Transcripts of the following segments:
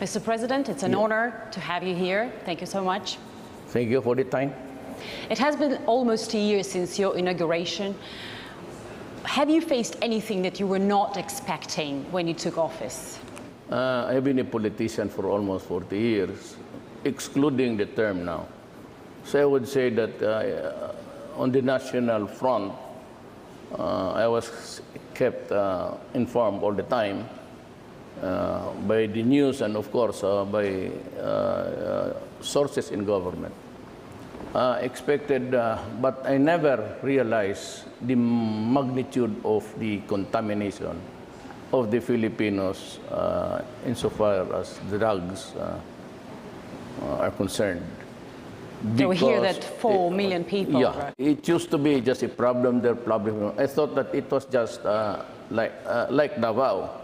Mr. President, it's an honor to have you here. Thank you so much. Thank you for the time. It has been almost a year since your inauguration. Have you faced anything that you were not expecting when you took office? I've been a politician for almost 40 years, excluding the term now. So I would say that on the national front, I was kept informed all the time by the news and, of course, by sources in government. Expected, but I never realized the magnitude of the contamination of the Filipinos insofar as drugs are concerned. So we hear that 4 million people. Yeah, right? It used to be just a problem there, problem. I thought that it was just like Davao.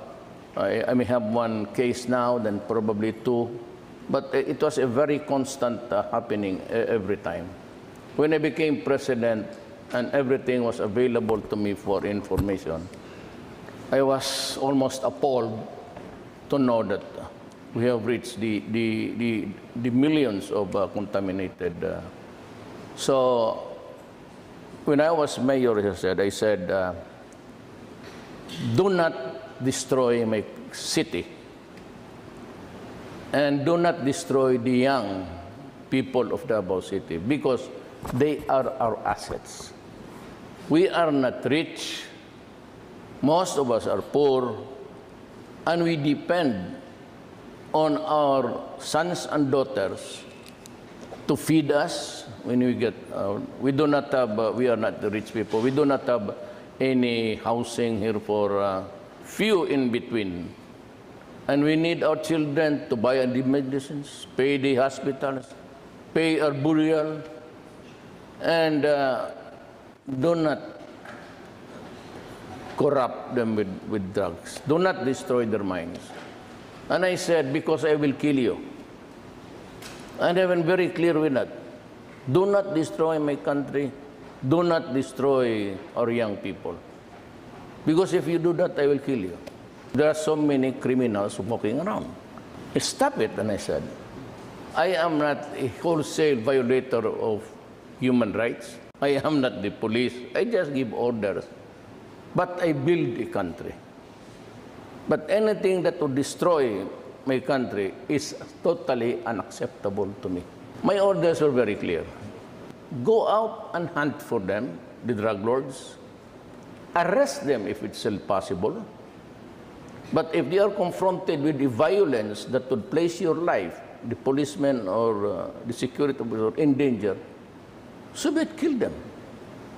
I may have one case now, then probably two. But it was a very constant happening every time. When I became president and everything was available to me for information, I was almost appalled to know that we have reached the millions of contaminated. So when I was mayor, I said, do not destroy my city. And do not destroy the young people of Davao City because they are our assets. We are not rich. Most of us are poor. And we depend on our sons and daughters to feed us when we get, we do not have, we are not the rich people. We do not have any housing here for few in between. And we need our children to buy the medicines, pay the hospitals, pay our burial, and do not corrupt them with drugs. Do not destroy their minds. And I said, because I will kill you. And I've been very clear with that. Do not destroy my country. Do not destroy our young people. Because if you do that, I will kill you. There are so many criminals walking around. Stop it, and I said. I am not a wholesale violator of human rights. I am not the police. I just give orders. But I build a country. But anything that would destroy my country is totally unacceptable to me. My orders were very clear. Go out and hunt for them, the drug lords. Arrest them if it's still possible. But if they are confronted with the violence that would place your life, the policeman or the security officer in danger, so be it, kill them.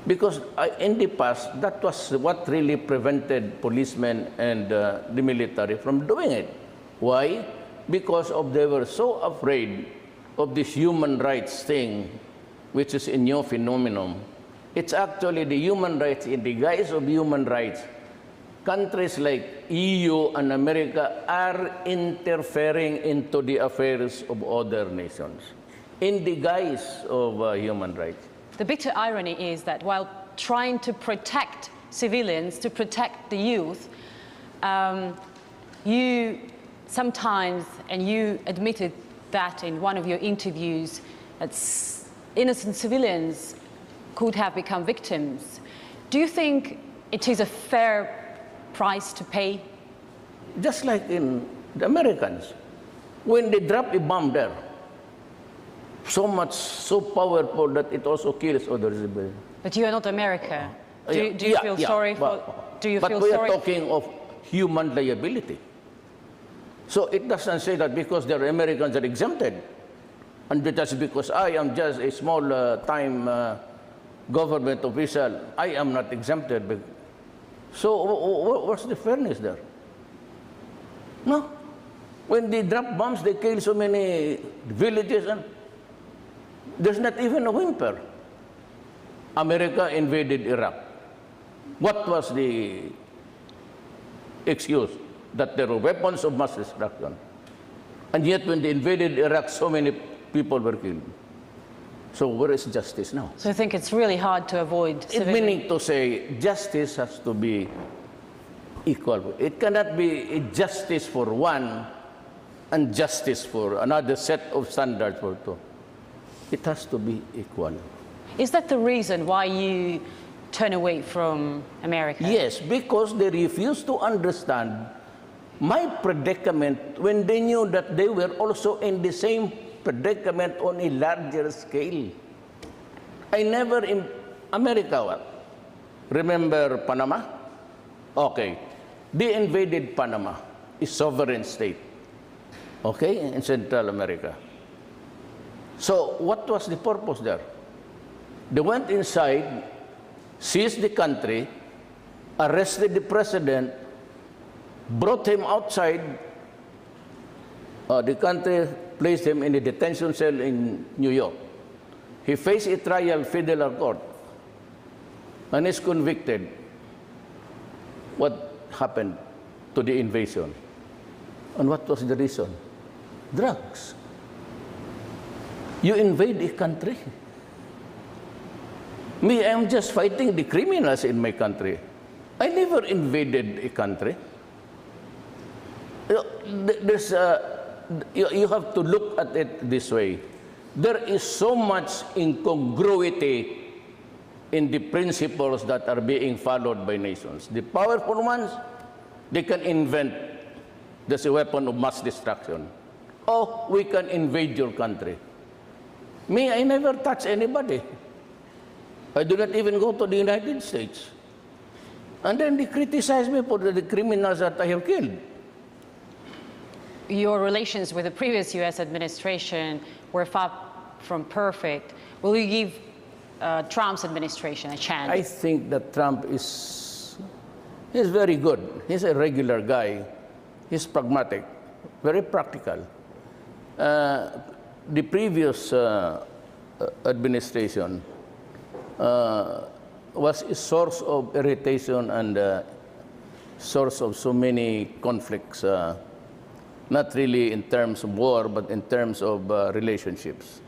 Because in the past, that was what really prevented policemen and the military from doing it. Why? Because they were so afraid of this human rights thing, which is a new phenomenon. It's actually the human rights in the guise of human rights. Countries like EU and America are interfering into the affairs of other nations in the guise of human rights. The bitter irony is that while trying to protect civilians, to protect the youth, you sometimes, and you admitted that in one of your interviews, that innocent civilians could have become victims. Do you think it is a fair price to pay? Just like in the Americans, when they drop a bomb there, so powerful that it also kills others. But you are not America. Do you feel sorry for? Do you feel sorry? But we are talking of human liability. So it doesn't say that because the Americans are exempted, and just because I am just a small time government official, I am not exempted. So what's the fairness there? No. When they drop bombs, they kill so many villages, and there's not even a whimper. America invaded Iraq. What was the excuse? That there were weapons of mass destruction. And yet when they invaded Iraq, so many people were killed. So where is justice now? So I think it's really hard to avoid civilian... Meaning to say, justice has to be equal. It cannot be a justice for one and justice for another set of standards for two. It has to be equal. Is that the reason why you turn away from America? Yes, because they refused to understand my predicament when they knew that they were also in the same predicament on a larger scale. I never in America, what? Remember Panama? Okay. They invaded Panama, a sovereign state, okay, in Central America. So what was the purpose there? They went inside, seized the country, arrested the president, brought him outside the country, placed him in a detention cell in New York. He faced a trial federal court and is convicted. What happened to the invasion? And what was the reason? Drugs. You invade a country. Me, I'm just fighting the criminals in my country. I never invaded a country. You have to look at it this way. There is so much incongruity in the principles that are being followed by nations. The powerful ones, they can invent this weapon of mass destruction. Oh, we can invade your country. Me, I never touch anybody. I do not even go to the United States. And then they criticize me for the criminals that I have killed. Your relations with the previous U.S. administration were far from perfect. Will you give Trump's administration a chance? I think that Trump he's very good. He's a regular guy. He's pragmatic, very practical. The previous administration was a source of irritation and source of so many conflicts, not really in terms of war, but in terms of relationships.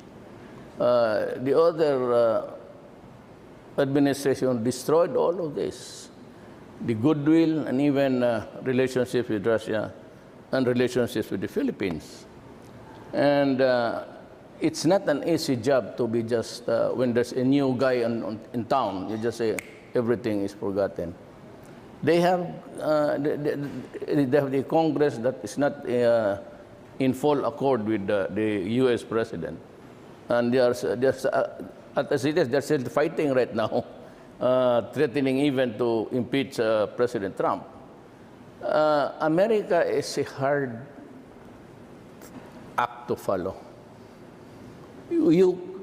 The other administration destroyed all of this, the goodwill and even relationships with Russia and relationships with the Philippines. And it's not an easy job to be just, when there's a new guy in town, you just say everything is forgotten. They have the Congress that is not in full accord with the U.S. president. And they're still fighting right now, threatening even to impeach President Trump. America is a hard act to follow.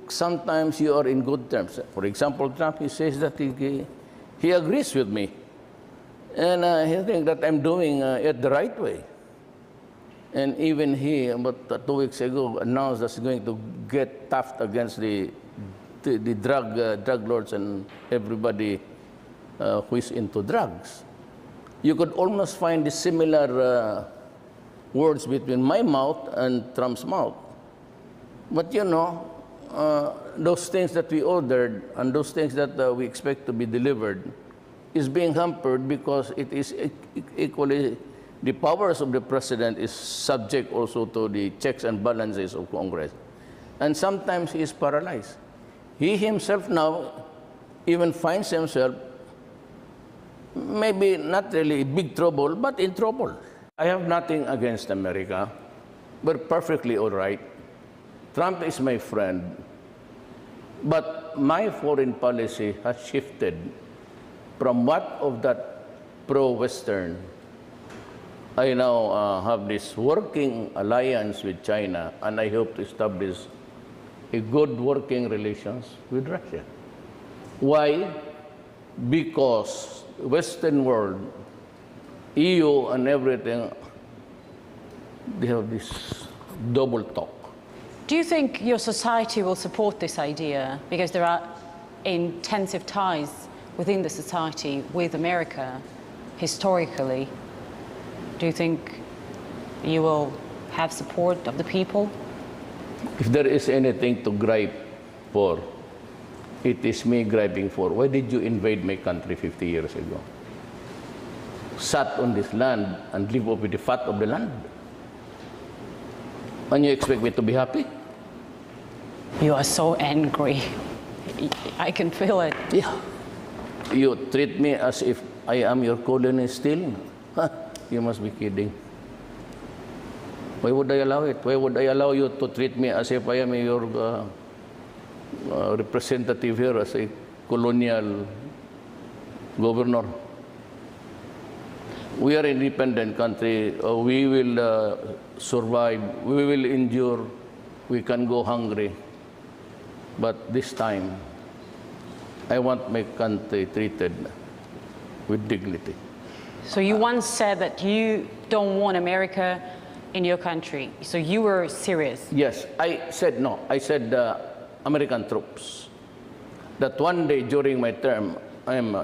Sometimes you are in good terms. For example, Trump, he says that he agrees with me. And he thinks that I'm doing it the right way. And even he, about 2 weeks ago, announced that he's going to get tough against the drug lords and everybody who is into drugs. You could almost find the similar words between my mouth and Trump's mouth. But you know, those things that we ordered and those things that we expect to be delivered is being hampered because it is equally, the powers of the president is subject also to the checks and balances of Congress. And sometimes he is paralyzed. He himself now even finds himself maybe not really in big trouble, but in trouble. I have nothing against America. We're perfectly all right. Trump is my friend. But my foreign policy has shifted from what of that pro-Western. I now have this working alliance with China, and I hope to establish a good working relations with Russia. Why? Because Western world, EU and everything, they have this double talk. Do you think your society will support this idea? Because there are intensive ties within the society with America, historically. Do you think you will have support of the people? If there is anything to gripe for, it is me griping for. Why did you invade my country 50 years ago? Sat on this land and live off with the fat of the land. And you expect me to be happy? You are so angry. I can feel it. Yeah. You treat me as if I am your colony still? Huh, you must be kidding. Why would I allow it? Why would I allow you to treat me as if I am your representative here as a colonial governor? We are an independent country. We will survive. We will endure. We can go hungry. But this time, I want my country treated with dignity. So you once said that you don't want America in your country. So you were serious. Yes, I said no. I said American troops. That one day during my term,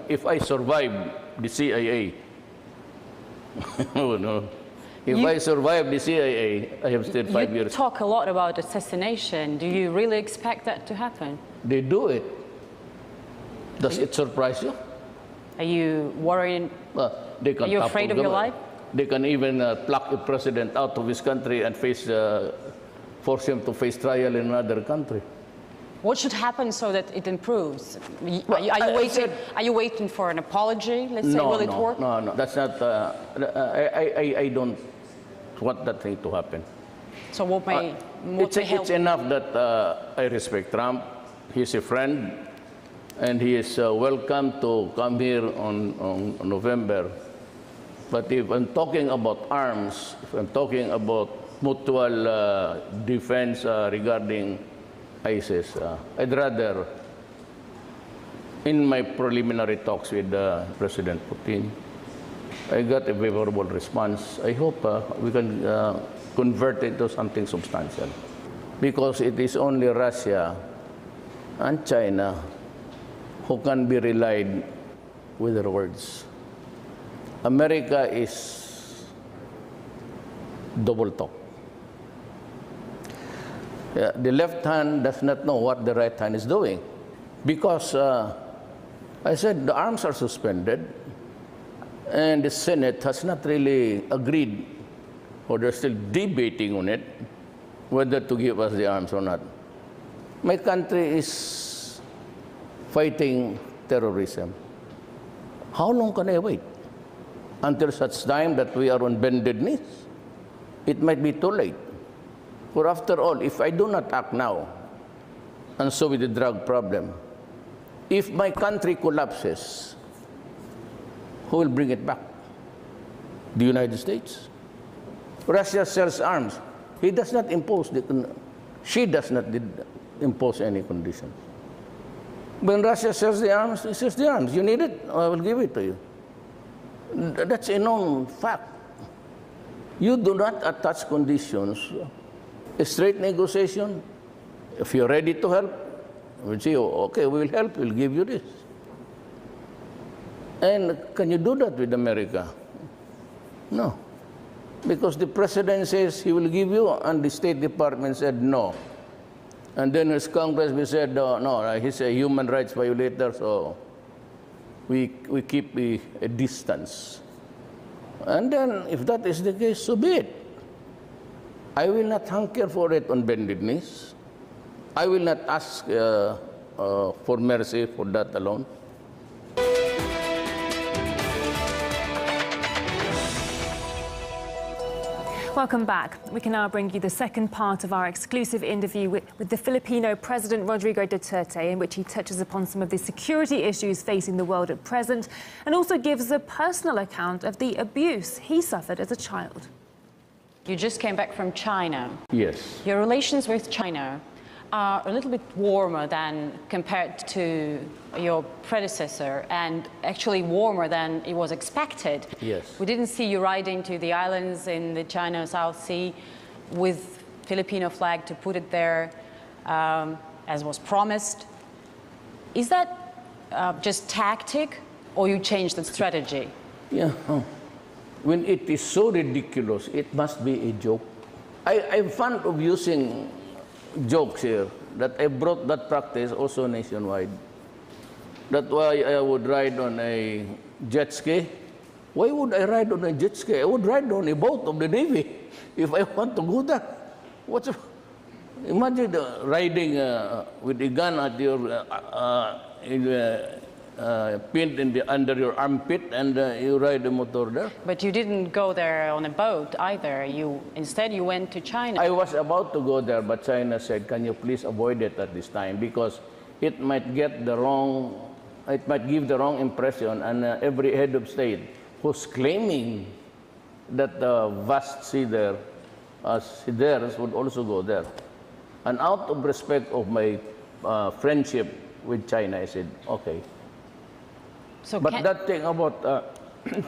if I survive the CIA, oh no. If I survive the CIA, I have stayed 5 years. You talk a lot about assassination. Do you really expect that to happen? They do it. Does it surprise you? Are you worried? They can Are you afraid of your life? They can even pluck a president out of his country and force him to face trial in another country. What should happen so that it improves? Are you waiting for an apology? Let's say, will it work? No, that's not. I don't want that thing to happen. So what may help? It's enough that I respect Trump. He's a friend, and he is welcome to come here on November. But if I'm talking about arms, if I'm talking about mutual defense regarding ISIS, I'd rather, in my preliminary talks with President Putin, I got a favorable response. I hope we can convert it to something substantial. Because it is only Russia and China who can be relied with their words. America is double talk. The left hand does not know what the right hand is doing. Because I said the arms are suspended, and the Senate has not really agreed, or they're still debating on it, whether to give us the arms or not. My country is fighting terrorism. How long can I wait? Until such time that we are on bended knees? It might be too late. For after all, if I do not act now, and so with the drug problem, if my country collapses, who will bring it back? The United States. Russia sells arms. He does not impose she does not impose any conditions. When Russia sells the arms, he sells the arms. You need it? I will give it to you. That's a known fact. You do not attach conditions. A straight negotiation, if you're ready to help, we'll say, oh, okay, we will help, we'll give you this. And can you do that with America? No. Because the president says he will give you, and the State Department said no. And then his Congress said, no, he's a human rights violator, so we keep a distance. And then, if that is the case, so be it. I will not hanker for it on bended knees. I will not ask for mercy for that alone. Welcome back. We can now bring you the second part of our exclusive interview with the Filipino President Rodrigo Duterte, in which he touches upon some of the security issues facing the world at present and also gives a personal account of the abuse he suffered as a child. You just came back from China. Yes. Your relations with China are a little bit warmer than compared to your predecessor, and actually warmer than it was expected. Yes. We didn't see you riding to the islands in the China South Sea with Filipino flag to put it there, as was promised. Is that just tactic, or you changed the strategy? Yeah. When it is so ridiculous, it must be a joke. I'm fond of using jokes here, that I brought that practice also nationwide. That's why I would ride on a jet ski. Why would I ride on a jet ski? I would ride on a boat of the Navy if I want to go there. What's imagine riding with a gun at your pinned under your armpit, and you ride a motor there. But you didn't go there on a boat either. Instead you went to China. I was about to go there, but China said, "Can you please avoid it at this time, because it might give the wrong impression, and every head of state who's claiming that the vast sea there as theirs would also go there." And out of respect of my friendship with China, I said, okay. So But that thing about,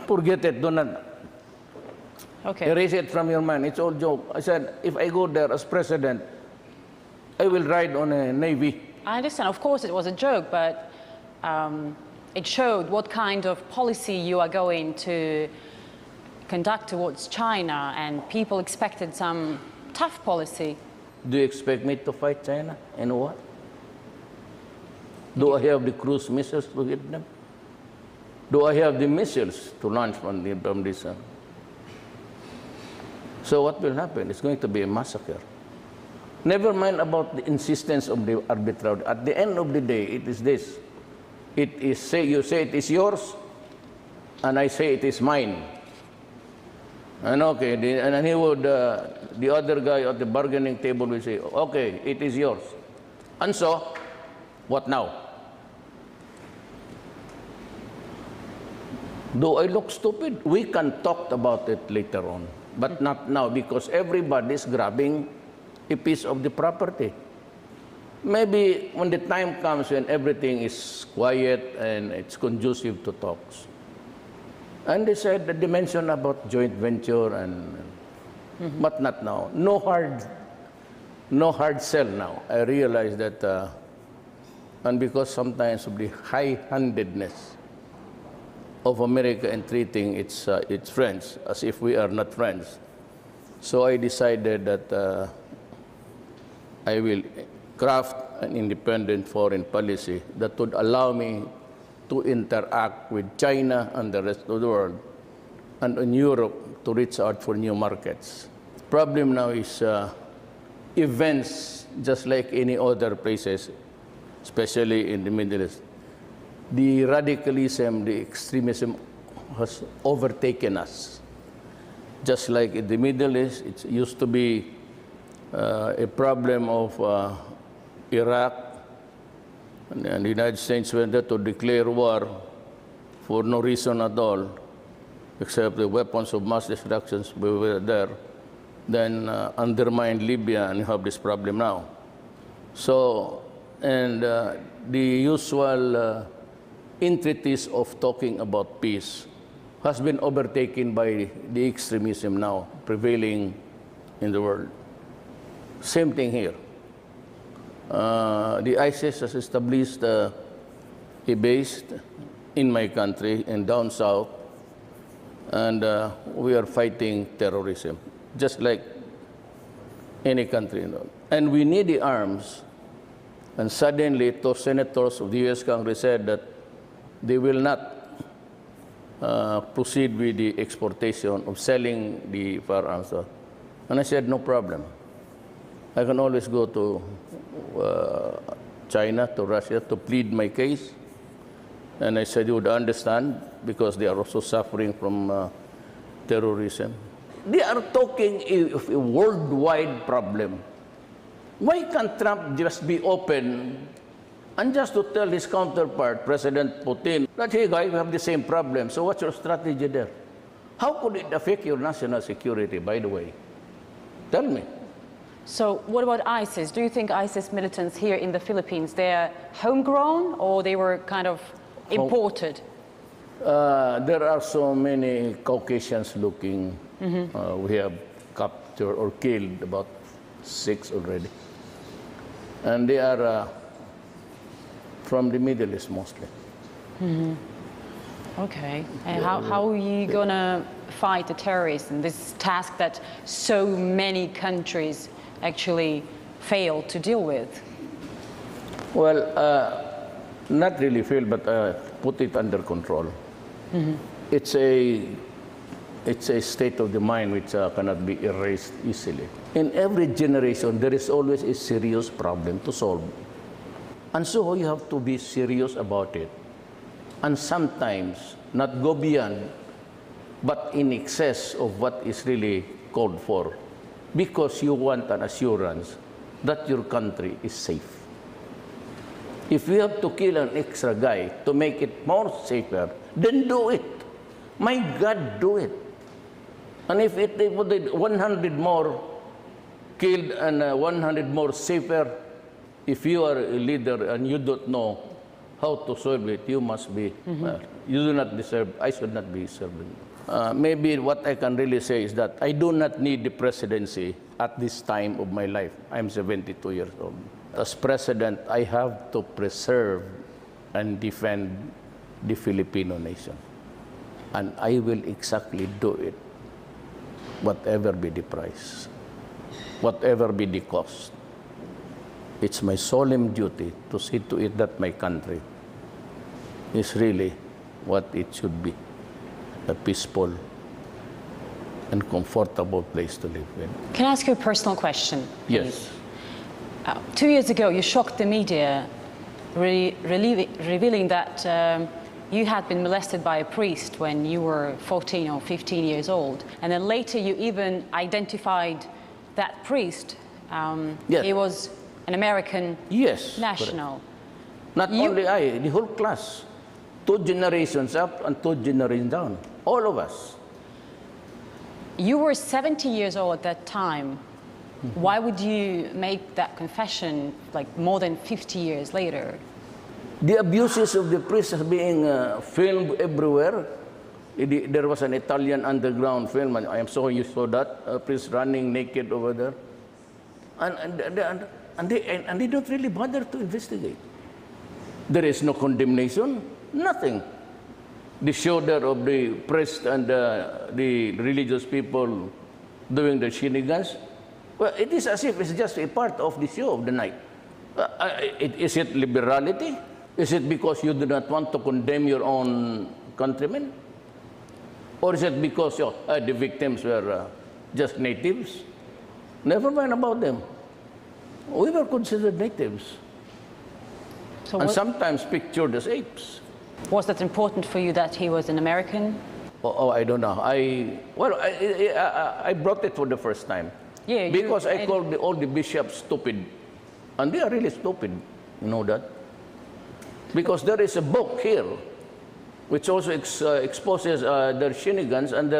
forget it, do not erase it from your mind. It's all joke. I said, if I go there as president, I will ride on a navy. I understand. Of course, it was a joke, but it showed what kind of policy you are going to conduct towards China, and people expected some tough policy. Do you expect me to fight China? And what? Do I have the cruise missiles to hit them? Do I have the missiles to launch from this? So what will happen? It's going to be a massacre. Never mind about the insistence of the arbitrary. At the end of the day, it is this. It is, you say it is yours, and I say it is mine. And okay, and he would, the other guy at the bargaining table will say, okay, it is yours. And so, what now? Do I look stupid? We can talk about it later on, but not now, because everybody is grabbing a piece of the property. Maybe when the time comes when everything is quiet and it's conducive to talks. And they said that they mentioned about joint venture, but not now. No hard sell now. I realize that, and because sometimes of the high-handedness of America in treating its friends as if we are not friends. So I decided that I will craft an independent foreign policy that would allow me to interact with China and the rest of the world, and in Europe to reach out for new markets. The problem now is events, just like any other places, especially in the Middle East. The radicalism, the extremism has overtaken us. Just like in the Middle East, it used to be a problem of Iraq, and the United States went there to declare war for no reason at all, except the weapons of mass destruction were there, then undermined Libya, and you have this problem now. So, and the usual entreaties of talking about peace has been overtaken by the extremism now prevailing in the world. Same thing here. The ISIS has established a base in my country and down south, and we are fighting terrorism, just like any country. And we need the arms. And suddenly, those senators of the U.S. Congress said that they will not proceed with the exportation of selling the firearms. And I said, no problem. I can always go to China, to Russia, to plead my case. And I said, you would understand, because they are also suffering from terrorism. They are talking of a worldwide problem. Why can't Trump just be open and just to tell his counterpart, President Putin, that, hey, guys, we have the same problem, so what's your strategy there? How could it affect your national security, by the way? Tell me. So what about ISIS? Do you think ISIS militants here in the Philippines, they're homegrown or they were kind of imported? There are so many Caucasians looking. We have captured or killed about 6 already. And they are from the Middle East mostly. Okay. And how are you going to fight the terrorists and this task that so many countries actually fail to deal with? Well, not really fail, but put it under control. It's a state of the mind which cannot be erased easily. In every generation, there is always a serious problem to solve. And so you have to be serious about it. And sometimes not go beyond, but in excess of what is really called for, because you want an assurance that your country is safe. If we have to kill an extra guy to make it more safer, then do it. My God, do it. And if they would 100 more killed and 100 more safer, if you are a leader and you don't know how to solve it, you must be, you do not deserve, I should not be serving. Maybe what I can really say is that I do not need the presidency at this time of my life. I'm 72 years old. As president, I have to preserve and defend the Filipino nation. And I will exactly do it, whatever be the price, whatever be the cost. It's my solemn duty to see to it that my country is really what it should be, a peaceful and comfortable place to live in. Can I ask you a personal question? Yes. 2 years ago, you shocked the media, revealing that you had been molested by a priest when you were 14 or 15 years old. And then later you even identified that priest. Yes. He was an American national. Correct. Not only I, the whole class. 2 generations up and 2 generations down. All of us. You were 70 years old at that time. Why would you make that confession like more than 50 years later? The abuses of the priests are being filmed everywhere. There was an Italian underground film, and I am sure you saw that, a priest running naked over there. And they don't really bother to investigate. There is no condemnation, nothing. The shoulder of the priest and the religious people doing the shenanigans, well, it is as if it's just a part of the show of the night. Is it liberality? Is it because you do not want to condemn your own countrymen? Or is it because the victims were just natives? Never mind about them. We were considered natives. So and sometimes pictured as apes. Was that important for you that he was an American? Oh, I don't know. I brought it for the first time. Yeah, because I called all the bishops stupid. And they are really stupid, you know that? Because there is a book here which also exposes their shenanigans, and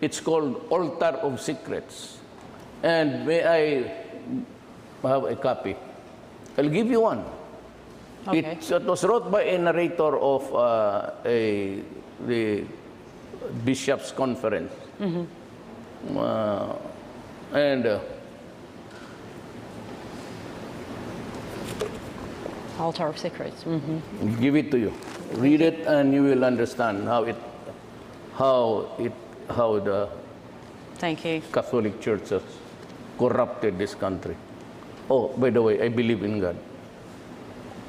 it's called Altar of Secrets. And may I have a copy? I'll give you one. Okay. It was wrote by a narrator of the Bishops' Conference. Altar of Secrets. I'll give it to you. Read it, and you will understand how the Thank you. Catholic Church has corrupted this country. Oh, by the way, I believe in God.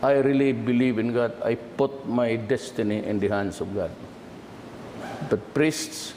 I really believe in God. I put my destiny in the hands of God. But priests